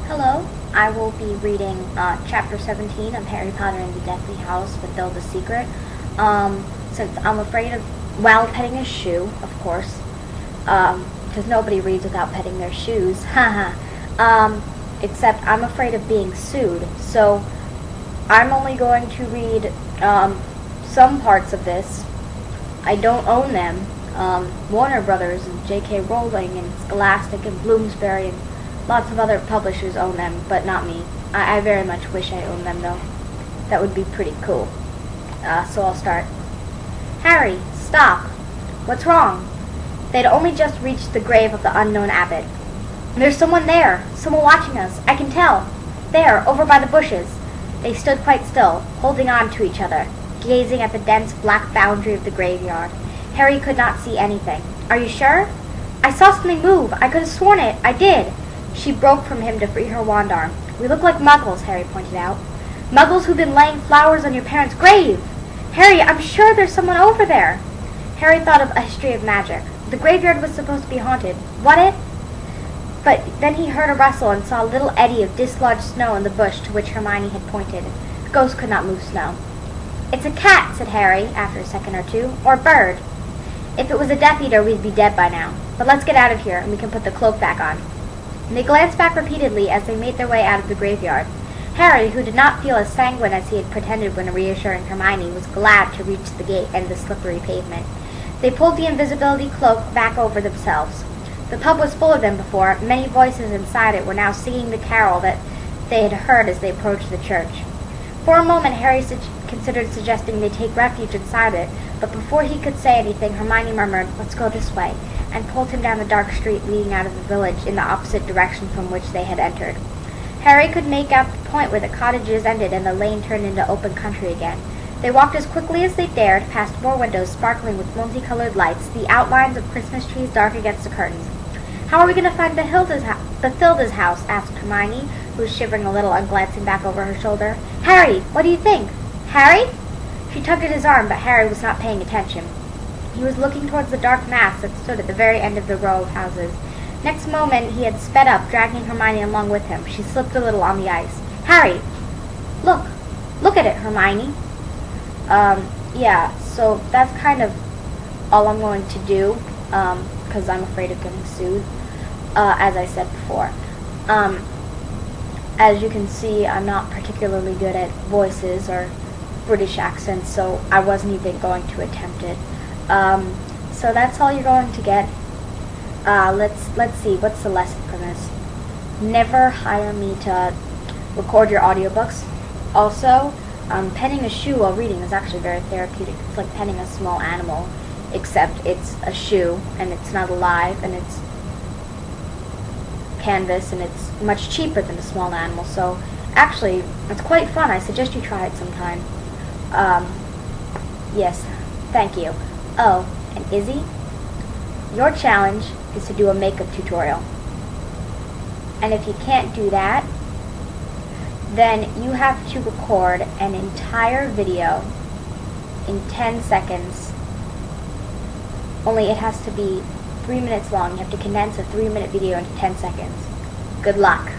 Hello, I will be reading Chapter 17 of Harry Potter and the Deathly Hallows, Fulfill Secret. Since I'm afraid of, while petting a shoe, of course, because nobody reads without petting their shoes, except I'm afraid of being sued, so I'm only going to read some parts of this. I don't own them. Warner Brothers and J.K. Rowling and Scholastic and Bloomsbury and lots of other publishers own them, but not me. I very much wish I owned them, though. That would be pretty cool. So I'll start. Harry, stop. What's wrong? They'd only just reached the grave of the unknown abbot. There's someone there. Someone watching us. I can tell. There, over by the bushes. They stood quite still, holding on to each other, gazing at the dense black boundary of the graveyard. Harry could not see anything. Are you sure? I saw something move. I could have sworn it. I did. She broke from him to free her wand arm. We look like muggles, Harry pointed out. Muggles who've been laying flowers on your parents' grave. Harry, I'm sure there's someone over there. Harry thought of A History of Magic. The graveyard was supposed to be haunted. What it? But then he heard a rustle and saw a little eddy of dislodged snow in the bush to which Hermione had pointed. Ghosts could not move snow. It's a cat, said Harry, after a second or two, or a bird. If it was a Death Eater, we'd be dead by now. But let's get out of here, and we can put the cloak back on. They glanced back repeatedly as they made their way out of the graveyard. Harry, who did not feel as sanguine as he had pretended when reassuring Hermione, was glad to reach the gate and the slippery pavement. They pulled the invisibility cloak back over themselves. The pub was full of them before. Many voices inside it were now singing the carol that they had heard as they approached the church. For a moment, Harry considered suggesting they take refuge inside it, but before he could say anything, Hermione murmured, "Let's go this way," and pulled him down the dark street leading out of the village in the opposite direction from which they had entered. Harry could make out the point where the cottages ended and the lane turned into open country again. They walked as quickly as they dared, past more windows sparkling with multicolored lights, the outlines of Christmas trees dark against the curtains. "How are we going to find Bathilda's house?" asked Hermione, who was shivering a little and glancing back over her shoulder. "Harry, what do you think?" "Harry?" She tugged at his arm, but Harry was not paying attention. He was looking towards the dark mass that stood at the very end of the row of houses. Next moment he had sped up, dragging Hermione along with him. She slipped a little on the ice. "Harry! Look! Look at it, Hermione!" Yeah, so that's kind of all I'm going to do, because I'm afraid of getting sued, as I said before. As you can see, I'm not particularly good at voices or British accents, so I wasn't even going to attempt it. So that's all you're going to get. Let's see, what's the lesson from this? Never hire me to record your audiobooks. Also, petting a shoe while reading is actually very therapeutic. It's like petting a small animal, except it's a shoe, and it's not alive, and it's canvas, and it's much cheaper than a small animal, so actually, it's quite fun. I suggest you try it sometime. Yes, thank you. Oh, and Izzy, your challenge is to do a makeup tutorial. And if you can't do that, then you have to record an entire video in 10 seconds. Only it has to be 3 minutes long. You have to condense a 3-minute video into 10 seconds. Good luck.